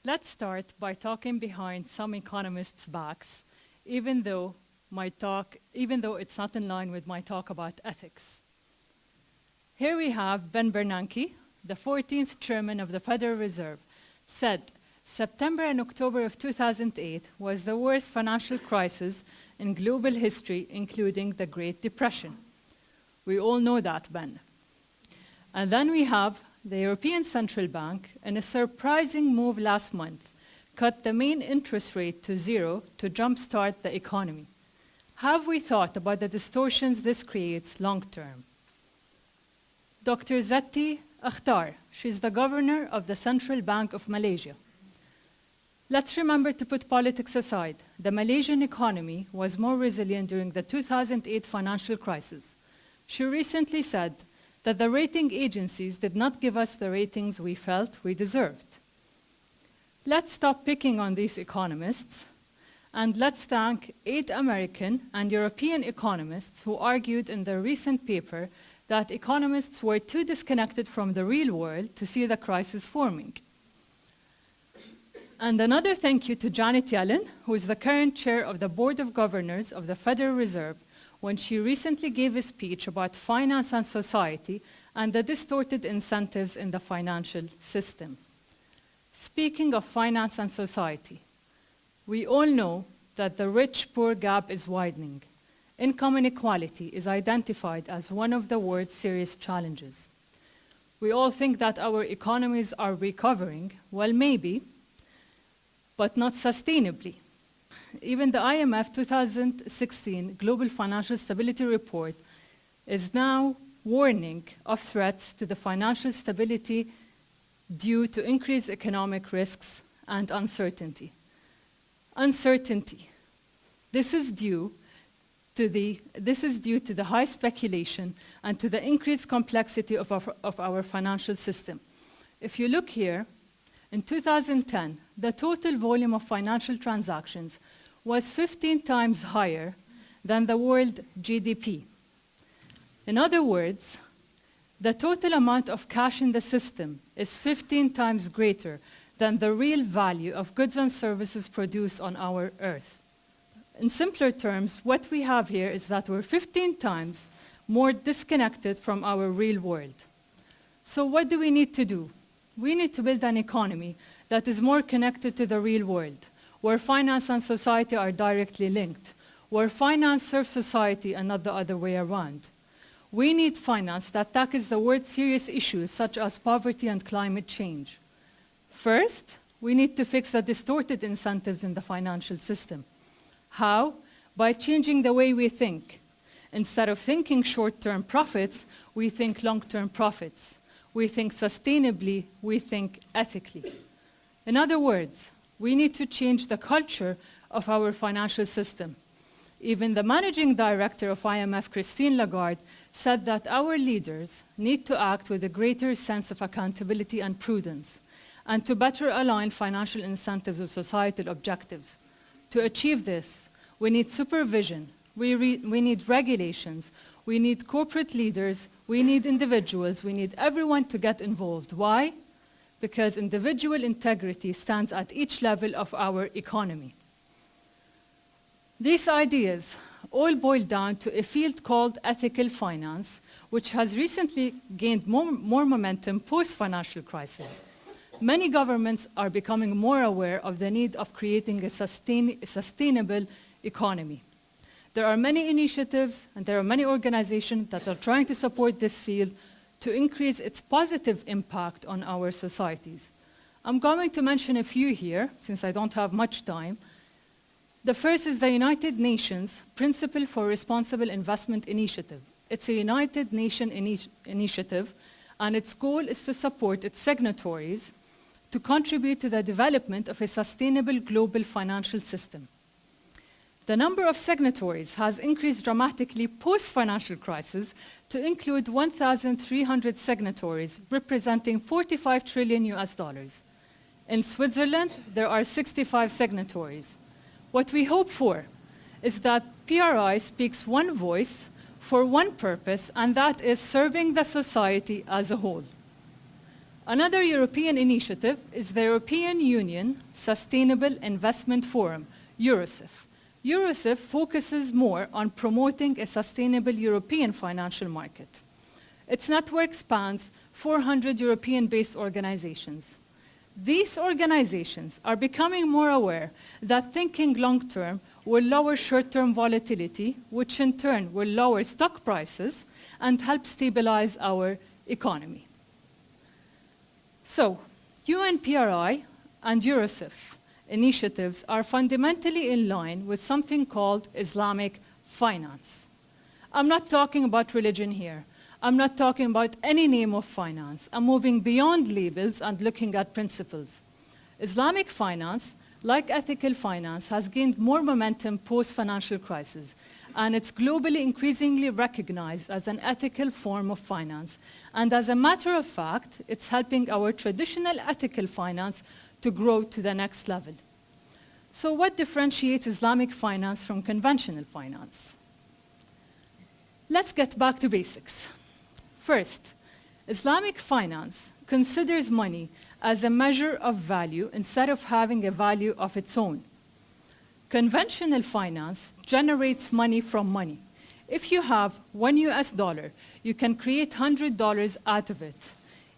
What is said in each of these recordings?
Let's start by talking behind some economists' backs, even though it's not in line with my talk about ethics. Here we have Ben Bernanke, the 14th chairman of the Federal Reserve, said September and October of 2008 was the worst financial crisis in global history, including the Great Depression. We all know that, Ben. And then we have the European Central Bank, in a surprising move last month, cut the main interest rate to 0 to jumpstart the economy. Have we thought about the distortions this creates long term? Dr. Zati Akhtar, she's the governor of the Central Bank of Malaysia. Let's remember to put politics aside. The Malaysian economy was more resilient during the 2008 financial crisis. She recently said that the rating agencies did not give us the ratings we felt we deserved. Let's stop picking on these economists, and let's thank 8 American and European economists who argued in their recent paper that economists were too disconnected from the real world to see the crisis forming. And another thank you to Janet Yellen, who is the current chair of the Board of Governors of the Federal Reserve, when she recently gave a speech about finance and society and the distorted incentives in the financial system. Speaking of finance and society, we all know that the rich-poor gap is widening. Income inequality is identified as one of the world's serious challenges. We all think that our economies are recovering. Well, maybe, but not sustainably. Even the IMF 2016 Global Financial Stability Report is now warning of threats to the financial stability due to increased economic risks and uncertainty. Uncertainty. This is due to the high speculation and to the increased complexity of our financial system. If you look here, in 2010, the total volume of financial transactions was 15 times higher than the world GDP. In other words, the total amount of cash in the system is 15 times greater than the real value of goods and services produced on our earth. In simpler terms, what we have here is that we're 15 times more disconnected from our real world. So what do we need to do? We need to build an economy that is more connected to the real world, where finance and society are directly linked, where finance serves society and not the other way around. We need finance that tackles the world's serious issues such as poverty and climate change. First, we need to fix the distorted incentives in the financial system. How? By changing the way we think. Instead of thinking short-term profits, we think long-term profits. We think sustainably, we think ethically. In other words, we need to change the culture of our financial system. Even the managing director of IMF, Christine Lagarde, said that our leaders need to act with a greater sense of accountability and prudence, and to better align financial incentives with societal objectives. To achieve this, we need supervision, we need regulations, we need corporate leaders, we need individuals, we need everyone to get involved. Why? Because individual integrity stands at each level of our economy. These ideas all boil down to a field called ethical finance, which has recently gained more momentum post-financial crisis. Many governments are becoming more aware of the need of creating a sustainable economy. There are many initiatives and there are many organizations that are trying to support this field to increase its positive impact on our societies. I'm going to mention a few here, since I don't have much time. The first is the United Nations Principle for Responsible Investment Initiative. It's a United Nations initiative, and its goal is to support its signatories to contribute to the development of a sustainable global financial system. The number of signatories has increased dramatically post-financial crisis to include 1,300 signatories, representing 45 trillion US dollars. In Switzerland, there are 65 signatories. What we hope for is that PRI speaks one voice for one purpose, and that is serving the society as a whole. Another European initiative is the European Union Sustainable Investment Forum, EuroSIF. EuroSIF focuses more on promoting a sustainable European financial market. Its network spans 400 European-based organizations. These organizations are becoming more aware that thinking long-term will lower short-term volatility, which in turn will lower stock prices and help stabilize our economy. So, UNPRI and EuroSIF initiatives are fundamentally in line with something called Islamic finance. I'm not talking about religion here. I'm not talking about any name of finance. I'm moving beyond labels and looking at principles. Islamic finance, like ethical finance, has gained more momentum post-financial crisis, and it's globally increasingly recognized as an ethical form of finance. And as a matter of fact, it's helping our traditional ethical finance to grow to the next level. So what differentiates Islamic finance from conventional finance? Let's get back to basics. First, Islamic finance considers money as a measure of value instead of having a value of its own. Conventional finance generates money from money. If you have $1 US, you can create $100 out of it,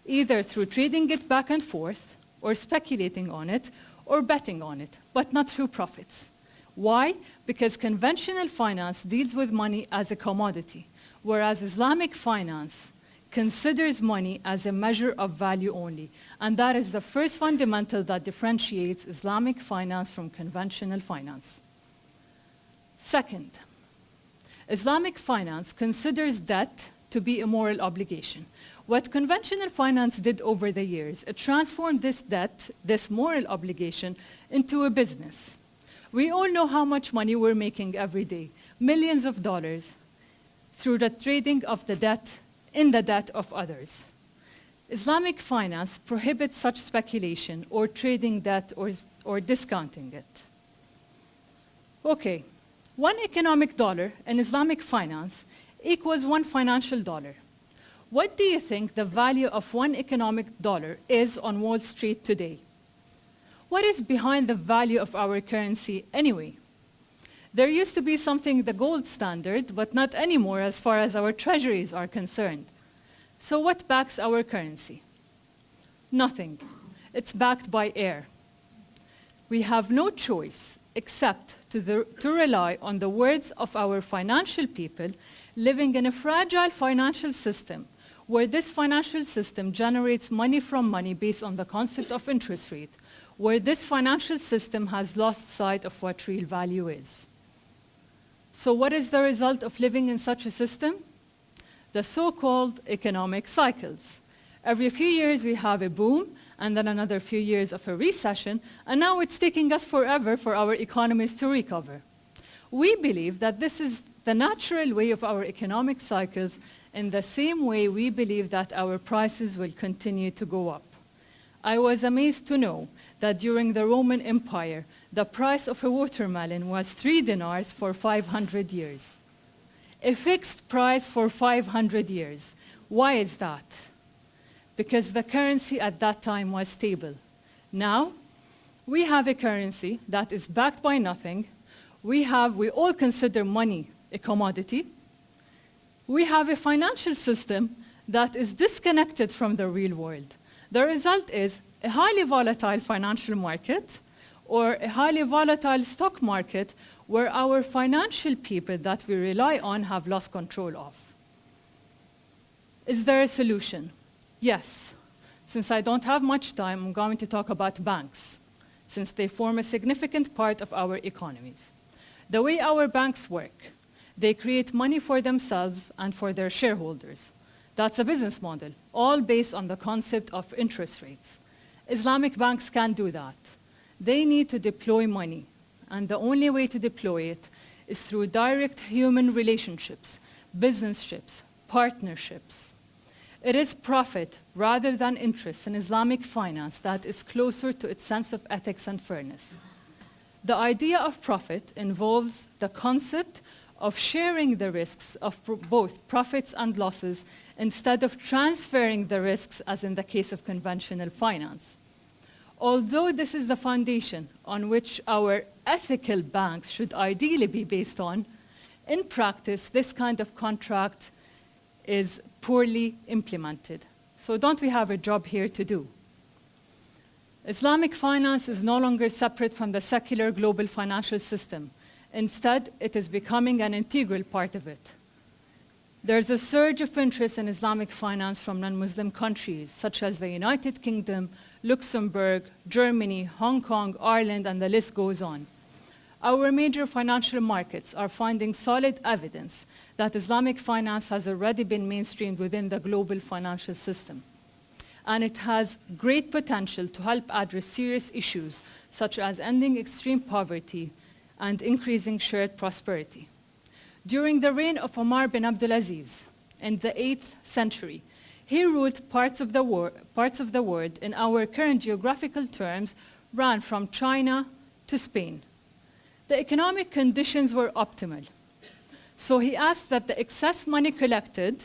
either through trading it back and forth, or speculating on it, or betting on it, but not through profits. Why? Because conventional finance deals with money as a commodity, whereas Islamic finance considers money as a measure of value only. And that is the first fundamental that differentiates Islamic finance from conventional finance. Second, Islamic finance considers debt to be a moral obligation. What conventional finance did over the years, it transformed this debt, this moral obligation, into a business. We all know how much money we're making every day, millions of dollars, through the trading of the debt in the debt of others. Islamic finance prohibits such speculation or trading debt or discounting it. Okay, one economic dollar in Islamic finance equals one financial dollar. What do you think the value of one economic dollar is on Wall Street today? What is behind the value of our currency anyway? There used to be something, the gold standard, but not anymore as far as our treasuries are concerned. So what backs our currency? Nothing. It's backed by air. We have no choice except to rely on the words of our financial people living in a fragile financial system, where this financial system generates money from money based on the concept of interest rate, where this financial system has lost sight of what real value is. So what is the result of living in such a system? The so-called economic cycles. Every few years we have a boom, and then another few years of a recession, and now it's taking us forever for our economies to recover. We believe that this is the natural way of our economic cycles, in the same way we believe that our prices will continue to go up. I was amazed to know that during the Roman Empire, the price of a watermelon was 3 dinars for 500 years. A fixed price for 500 years. Why is that? Because the currency at that time was stable. Now, we have a currency that is backed by nothing. We all consider money a commodity. We have a financial system that is disconnected from the real world. The result is a highly volatile financial market, or a highly volatile stock market where our financial people that we rely on have lost control of. Is there a solution? Yes. Since I don't have much time, I'm going to talk about banks, since they form a significant part of our economies. The way our banks work, they create money for themselves and for their shareholders. That's a business model, all based on the concept of interest rates. Islamic banks can't do that. They need to deploy money, and the only way to deploy it is through direct human relationships, businessships, partnerships. It is profit rather than interest in Islamic finance that is closer to its sense of ethics and fairness. The idea of profit involves the concept of sharing the risks of both profits and losses instead of transferring the risks as in the case of conventional finance. Although this is the foundation on which our ethical banks should ideally be based on, in practice, this kind of contract is poorly implemented. So don't we have a job here to do? Islamic finance is no longer separate from the secular global financial system. Instead, it is becoming an integral part of it. There's a surge of interest in Islamic finance from non-Muslim countries, such as the United Kingdom, Luxembourg, Germany, Hong Kong, Ireland, and the list goes on. Our major financial markets are finding solid evidence that Islamic finance has already been mainstreamed within the global financial system. And it has great potential to help address serious issues, such as ending extreme poverty and increasing shared prosperity. During the reign of Omar bin Abdulaziz in the 8th century, he ruled parts of the world in our current geographical terms ran from China to Spain. The economic conditions were optimal. So he asked that the excess money collected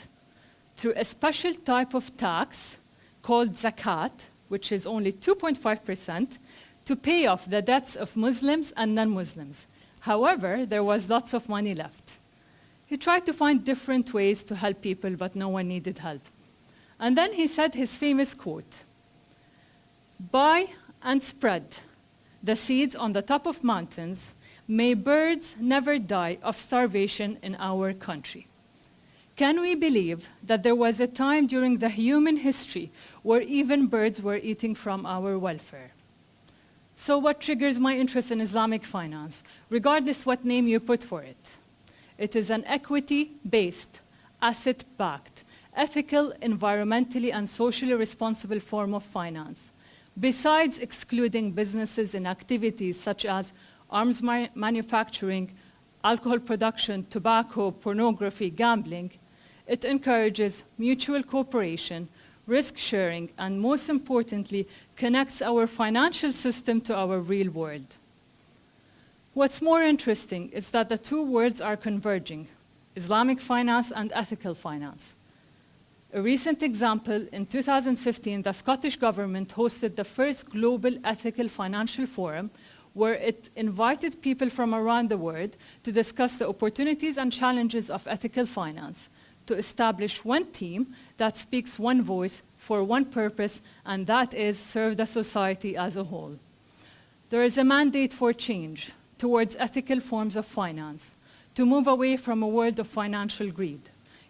through a special type of tax called zakat, which is only 2.5%, to pay off the debts of Muslims and non-Muslims. However, there was lots of money left. He tried to find different ways to help people, but no one needed help. And then he said his famous quote, "Buy and spread the seeds on the top of mountains, may birds never die of starvation in our country." Can we believe that there was a time during the human history where even birds were eating from our welfare? So what triggers my interest in Islamic finance, regardless what name you put for it? It is an equity-based, asset-backed, ethical, environmentally, and socially responsible form of finance. Besides excluding businesses in activities such as arms manufacturing, alcohol production, tobacco, pornography, gambling, it encourages mutual cooperation, risk sharing, and most importantly, connects our financial system to our real world. What's more interesting is that the two worlds are converging, Islamic finance and ethical finance. A recent example, in 2015, the Scottish government hosted the first global ethical financial forum where it invited people from around the world to discuss the opportunities and challenges of ethical finance, to establish one team that speaks one voice for one purpose, and that is serve the society as a whole. There is a mandate for change towards ethical forms of finance, to move away from a world of financial greed.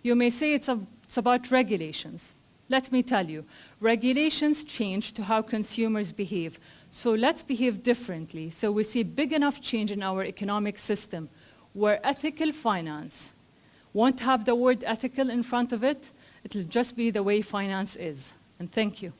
You may say it's about regulations. Let me tell you, regulations change to how consumers behave. So let's behave differently so we see big enough change in our economic system where ethical finance won't have the word ethical in front of it. It'll just be the way finance is. And thank you.